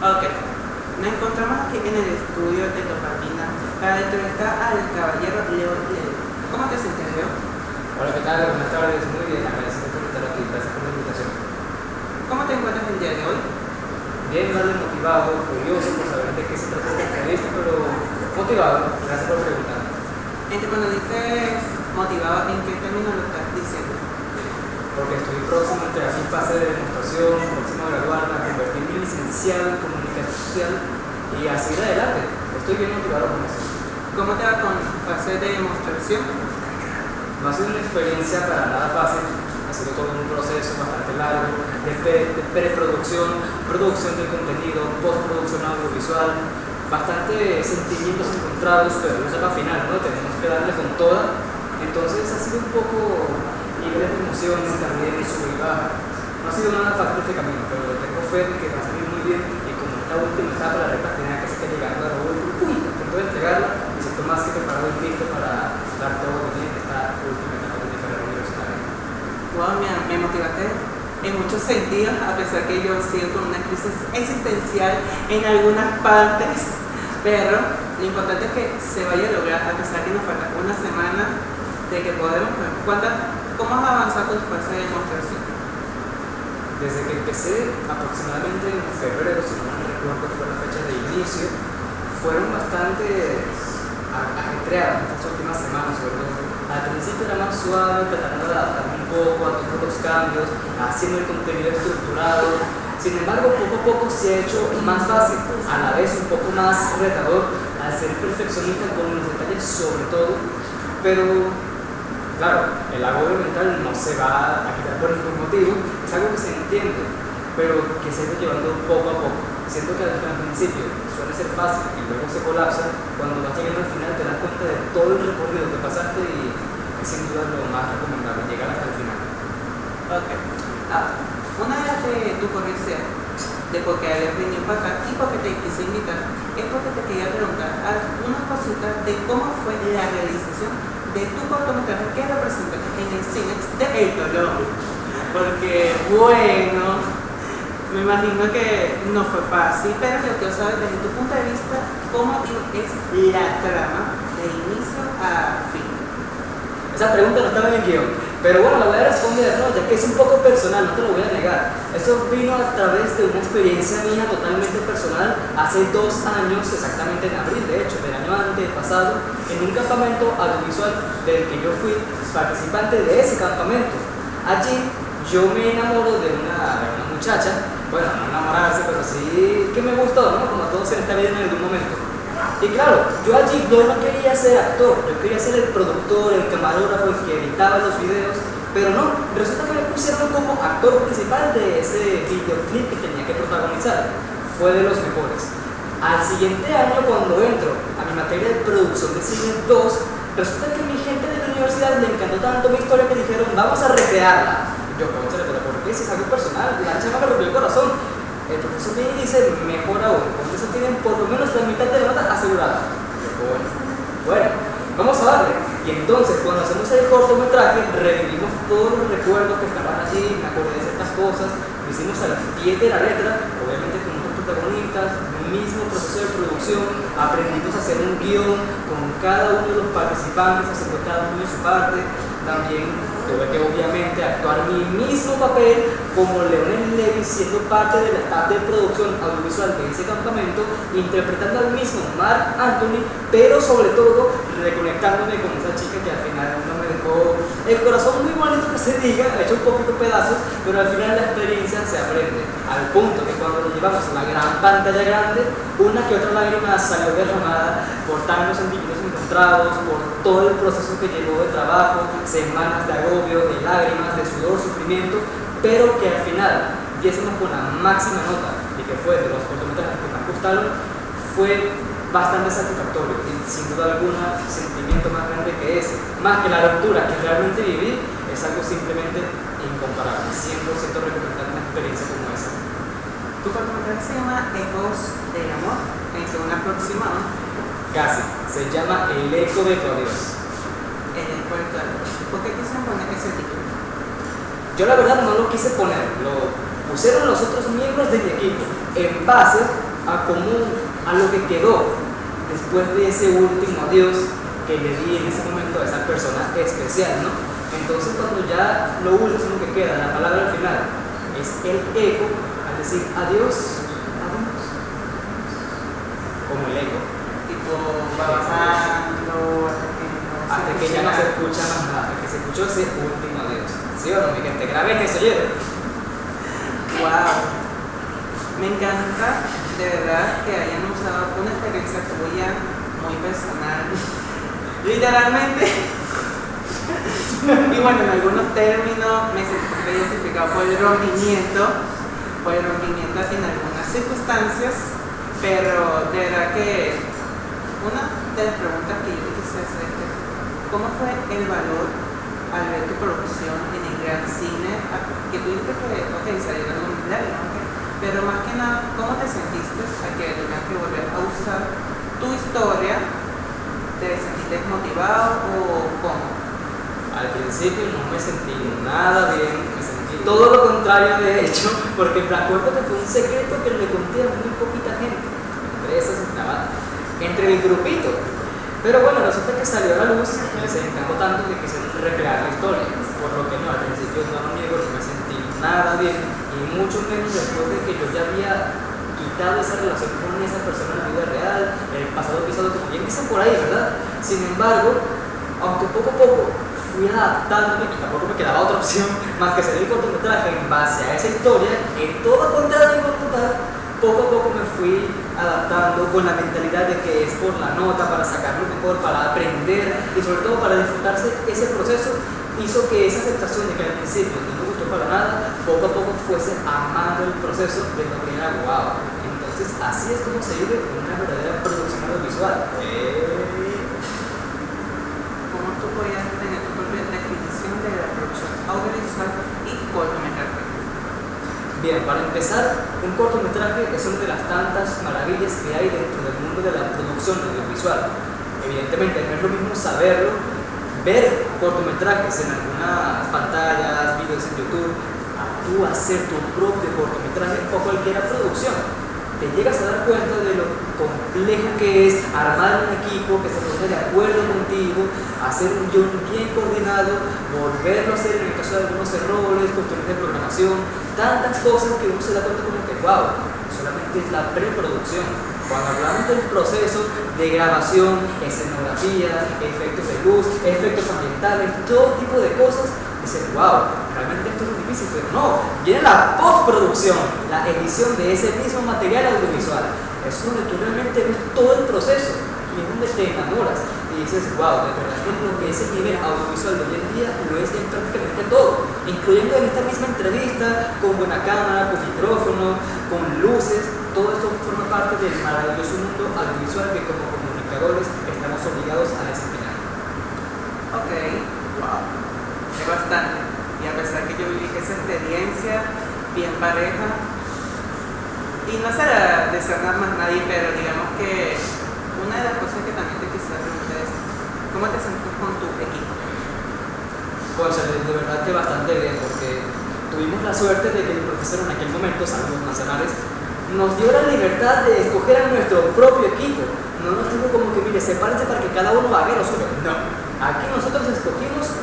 Ok, nos encontramos aquí en el estudio de Topamina para entrevistar al caballero León Leo. ¿Cómo te sientes, Leo? Hola, ¿qué tal? Buenas tardes, muy bien, agradecido por estar aquí, gracias por la invitación. ¿Cómo te encuentras el día de hoy? Bien, vale, motivado, curioso por saber de qué se trata esta entrevista, pero motivado, gracias por preguntar. Cuando dices motivado, ¿en qué términos lo estás diciendo? Porque estoy próximo a entrar en fase de demostración, próximo a graduarme, a convertirme en licenciado en comunicación social y a seguir adelante. Estoy bien motivado con eso. ¿Cómo te va con fase de demostración? No ha sido una experiencia para nada fácil, ha sido todo un proceso bastante largo de preproducción, producción de contenido, postproducción audiovisual, bastante sentimientos encontrados, pero no es la final, ¿no? Tenemos que darle con toda. Entonces ha sido un poco niveles de emociones también, sub y baja. No ha sido nada fácil este camino, pero tengo fe de que va a salir muy bien y como esta última etapa, la recta final que se está llegando a a punto de entregarla, me siento más que preparado y listo para dar todo lo que tiene esta última etapa de mi carrera universitaria. Wow, me motivaste en muchos sentidos, a pesar que yo sigo con una crisis existencial en algunas partes, pero lo importante es que se vaya a lograr, a pesar que nos falta una semana de que podemos. ¿Cómo has avanzado con tu fase de demostración? Desde que empecé, aproximadamente en febrero, si no me recuerdo, fue la fecha de inicio, fueron bastante ajetreadas estas últimas semanas, sobre todo. Al principio era más suave, tratando de adaptarme un poco a todos los cambios, haciendo el contenido estructurado. Sin embargo, poco a poco se ha hecho más fácil, a la vez un poco más retador, al ser perfeccionista con los detalles sobre todo, pero claro, el agobio mental no se va a quitar por ningún motivo, es algo que se entiende, pero que se ha ido llevando poco a poco. Siento que al principio suele ser fácil y luego se colapsa, cuando vas llegando al final te das cuenta de todo el recorrido que pasaste y es sin duda lo más recomendable, llegar hasta el final. Ok. Una de las de tu curiosidad de por qué habías venido para acá y por qué te quise invitar es porque te quería preguntar algunas cositas de cómo fue la realización de tu cortometraje que representaste en el cine de El Tolón. Porque, bueno, me imagino que no fue fácil, pero yo quiero saber desde tu punto de vista cómo es la trama de inicio a fin. Esa pregunta no estaba en el guión, pero bueno, la voy a responder, ¿no? Ya que es un poco personal, no te lo voy a negar. Eso vino a través de una experiencia mía totalmente personal hace 2 años, exactamente en abril, de hecho, del año antepasado, en un campamento audiovisual del que yo fui participante de ese campamento. Allí yo me enamoro de una muchacha, bueno, no enamorarse, pero sí que me gustó, ¿no? Como a todos en esta vida en algún momento. Y claro, yo allí no quería ser actor, yo quería ser el productor, el camarógrafo, el que editaba los videos, pero no, resulta que me pusieron como actor principal de ese videoclip que tenía que protagonizar. Fue de los mejores. Al siguiente año, cuando entro a mi materia de producción de cine 2, resulta que mi gente de la universidad le encantó tanto mi historia que dijeron, vamos a recrearla. Yo, pero ¿por qué? Si es algo personal, la chama me rompió el corazón. El profesor viene y dice, mejor aún, con eso tienen por lo menos la mitad de la nota asegurada. Bueno, vamos a darle. Y entonces, cuando hacemos el cortometraje, revivimos todos los recuerdos que estaban allí, me acordé de ciertas cosas, lo hicimos al pie de la letra, obviamente con otros protagonistas, mismo proceso de producción, aprendimos a hacer un guión con cada uno de los participantes, haciendo cada uno de su parte. También tuve que obviamente actuar mi mismo papel como Leonel Levy, siendo parte de la staff de producción audiovisual de ese campamento, interpretando al mismo Marc Anthony, pero sobre todo reconectándome con esa chica que al final no me dejó el corazón muy bonito que se diga, hecho un poquito pedazos, pero al final la experiencia se aprende, al punto que cuando lo llevamos a la gran pantalla grande, una que otra lágrima salió derramada por tantos sentimientos encontrados, por todo el proceso que llevó de trabajo, semanas de agobio, de lágrimas, de sudor, sufrimiento, pero que al final diésemos con la máxima nota y que fue de los cortometrajes que más gustaron, fue bastante satisfactorio y sin duda alguna sentimiento más grande que ese, más que la ruptura que realmente viví, es algo simplemente incomparable. 100% recomendar una experiencia como esa. Tu cortometraje se llama Ecos del Amor, en que un aproximado. Casi, se llama El Eco de tu Adiós. El Eco de tu Adiós. ¿Por qué quisieron poner ese título? Yo la verdad no lo quise poner, lo pusieron los otros miembros de mi equipo en base a lo que quedó después de ese último adiós que le di en ese momento a esa persona especial, ¿no? Entonces cuando ya lo último que queda, la palabra al final, es el eco, al decir adiós, adiós, como el eco. Tipo, va bajando hasta que ya no se escucha más nada, hasta que se escuchó ese último adiós. ¿Sí o no, mi gente? Graben eso, ¿oyeron? Wow. Me encanta, de verdad, que hayan usado una experiencia tuya muy personal. Literalmente. Y bueno, en algunos términos me sentí identificado por el rompimiento en algunas circunstancias, pero de verdad que una de las preguntas que yo te quise hacer es ¿cómo fue el valor al ver tu producción en el gran cine? Que tú dijiste que, ok, salieron un mundial, ¿no? Okay. Pero más que nada, ¿cómo te sentiste a que tenías que volver a usar tu historia? ¿Te sentiste desmotivado o cómo? Al principio no me sentí nada bien, me sentí todo lo contrario de hecho, porque me acuerdo que fue un secreto que le conté a muy poquita gente, entre esas estaba, entre el grupito. Pero bueno, resulta que salió a la luz y les encantó tanto que quise recrear la historia, por lo que no, al principio no lo niego, no me sentí nada bien, y mucho menos después de que yo ya había quitado esa relación con esa persona en la vida real, el pasado episodio, como bien dicen por ahí, ¿verdad? Sin embargo, aunque poco a poco fui adaptándome, y tampoco me quedaba otra opción más que hacer el cortometraje en base a esa historia, en todo contra mi voluntad, poco a poco me fui adaptando con la mentalidad de que es por la nota, para sacar lo mejor, para aprender y sobre todo para disfrutarse ese proceso, hizo que esa aceptación de que al principio no me gustó para nada, poco a poco fuese amando el proceso de lo que era wow. Entonces así es como se vive una verdadera producción audiovisual. ¿Cómo tú podías tener tu propia definición de la producción audiovisual y cortometraje? Bien, para empezar, un cortometraje es una de las tantas maravillas que hay dentro del mundo de la producción audiovisual. Evidentemente no es lo mismo saberlo, ver cortometrajes en algunas pantallas, videos en YouTube, a tú hacer tu propio cortometraje o cualquier producción. Te llegas a dar cuenta de lo complejo que es armar un equipo que se ponga de acuerdo contigo, hacer un guión bien coordinado, volverlo a hacer en el caso de algunos errores, cuestiones de programación, tantas cosas que uno se da cuenta como que wow, solamente es la preproducción. Cuando hablamos del proceso de grabación, escenografía, efectos de luz, efectos ambientales, todo tipo de cosas, dices, wow, realmente esto es muy difícil, pero no, viene la postproducción, la edición de ese mismo material audiovisual. Es donde tú realmente ves todo el proceso y es donde te enamoras y dices, wow, de verdad que lo que es el nivel audiovisual de hoy en día lo es en prácticamente todo, incluyendo en esta misma entrevista, con buena cámara, con micrófono, con luces, todo esto forma parte del maravilloso mundo audiovisual que como comunicadores estamos obligados a desempeñar. Ok, wow. Es bastante. Y a pesar que yo viví esa experiencia bien pareja, y no será desear más nadie, pero digamos que una de las cosas que también te quisiera preguntar es ¿cómo te sientes con tu equipo? Pues de verdad que bastante bien, porque tuvimos la suerte de que el profesor en aquel momento, saludos nacionales, nos dio la libertad de escoger a nuestro propio equipo. No nos dijo como que, mire, sepárense para que cada uno haga lo suyo. No, aquí nosotros escogimos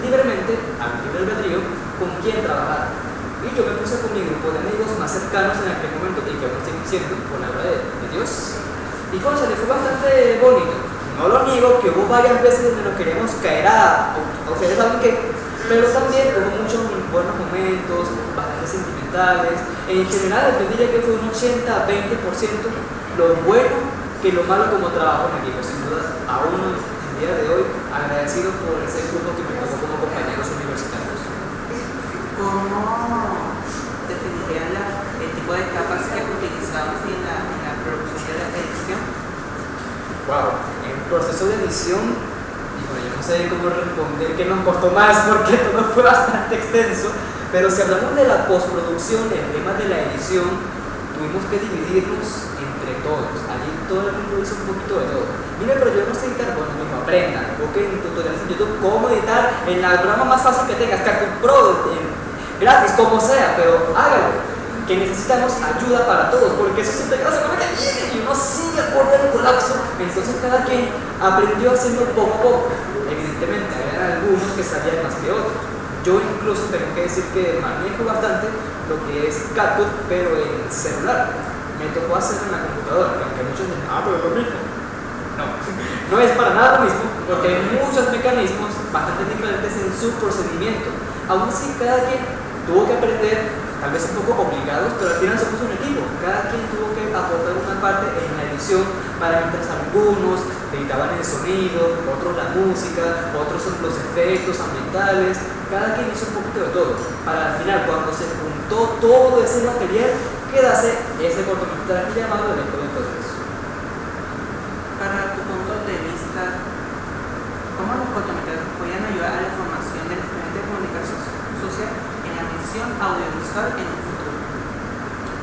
libremente, a libre albedrío, con quién trabajar. Y yo me puse con mi grupo de amigos más cercanos en aquel momento y que aún estoy siendo, por la obra de Dios. Y cónchale, fue bastante bonito. No lo niego que hubo varias veces donde nos queríamos caer a ustedes saben qué, pero también hubo muchos buenos momentos, bastante sentimentales. En general, yo diría que fue un 80-20% lo bueno que lo malo como trabajo en equipo. Sin duda, aún el día de hoy, agradecido por ese grupo que me tocó como compañeros universitarios. ¿Cómo definirían el tipo de capas que utilizamos en la producción de la edición? Wow, en proceso de edición, y bueno, yo no sé cómo responder que nos costó más porque todo fue bastante extenso, pero si hablamos de la postproducción, el tema de la edición, tuvimos que dividirnos entre todos. Allí todo el mundo hizo un poquito de todo. Mire, pero yo no sé editar, bueno, mismo aprendan, busquen tutoriales en YouTube cómo editar en el programa más fácil que tengas, Capcut Pro, gratis, como sea, pero hágalo. que necesitamos ayuda para todos, porque eso siempre cada semana que viene y uno sigue al borde del colapso. Entonces cada quien aprendió haciendo poco a poco. Evidentemente, había algunos que sabían más que otros. Yo incluso tengo que decir que manejo bastante lo que es CapCut, pero en celular. Me tocó hacerlo en la computadora, que aunque muchos dicen, pero es lo mismo. No, no es para nada lo mismo, porque hay muchos mecanismos bastante diferentes en su procedimiento. Aún así, cada quien tuvo que aprender, tal vez un poco obligados, pero al final somos un equipo. Cada quien tuvo que aportar una parte en la edición, para mientras algunos editaban el sonido, otros la música, otros son los efectos ambientales. Cada quien hizo un poquito de todo, para al final, cuando se juntó todo ese material, quedase ese cortometraje llamado El Eco de Todo Eso. Para tu punto de vista, ¿cómo los cortometrajes pueden ayudar a la formación de los estudiantes de comunicación social en la misión audiovisual en un futuro?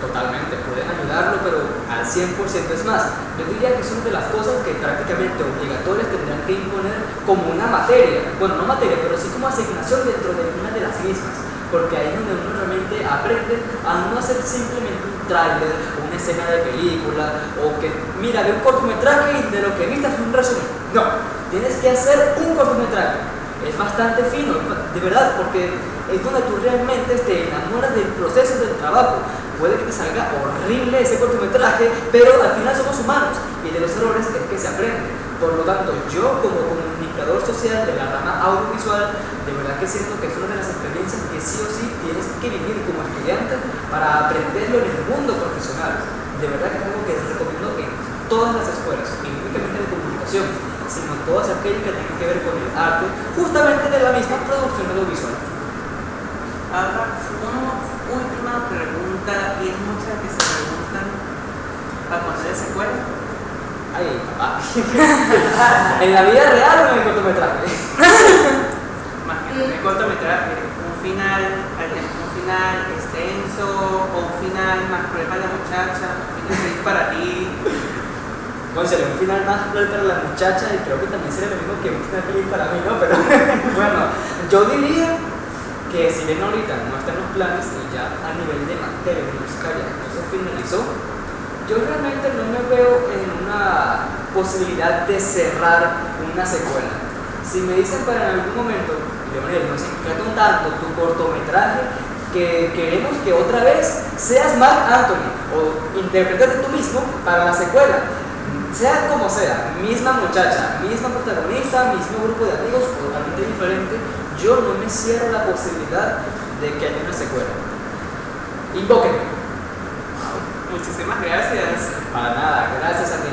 Totalmente, pueden ayudarlo, pero al 100%. Es más, yo diría que es una de las cosas que prácticamente obligatorias tendrán que imponer como una materia. Bueno, no materia, pero sí como asignación dentro de una de las mismas. Porque ahí es donde uno realmente aprende a no hacer simplemente un tráiler o una escena de película, o que, mira, ve un cortometraje y de lo que viste es un resumen. No, tienes que hacer un cortometraje. Es bastante fino, de verdad, porque es donde tú realmente te enamoras del proceso del trabajo. Puede que te salga horrible ese cortometraje, pero al final somos humanos y de los errores es que se aprende. Por lo tanto, yo como comunicador social de la rama audiovisual, de verdad que siento que es una de las experiencias que sí o sí tienes que vivir como estudiante para aprenderlo en el mundo profesional. De verdad que es algo que les recomiendo en todas las escuelas, y no únicamente de comunicación, sino todas aquellas que tengan que ver con el arte, justamente de la misma producción audiovisual. Ahora, una última pregunta, y es muchas que se preguntan para poner secuela. Ay, papá. ¿En la vida real o en el cortometraje? Más que en el cortometraje, un final extenso, o un final más cruel para la muchacha, un final feliz para ti. Sería un final más cruel para la muchacha, y creo que también sería lo mismo que un final feliz para mí, ¿no? Pero bueno, yo diría que si bien ahorita no están los planes y ya a nivel de materia universitaria no se finalizó, yo realmente no me veo en una posibilidad de cerrar una secuela. Si me dicen para en algún momento, Leonel, nos encanta un tanto tu cortometraje que queremos que otra vez seas Marc Anthony o interpretate tú mismo para la secuela, sea como sea, misma muchacha, misma protagonista, mismo grupo de amigos, totalmente diferente, yo no me cierro la posibilidad de que haya una secuela. Invóquenme. Muchísimas gracias. Para nada, gracias a ti.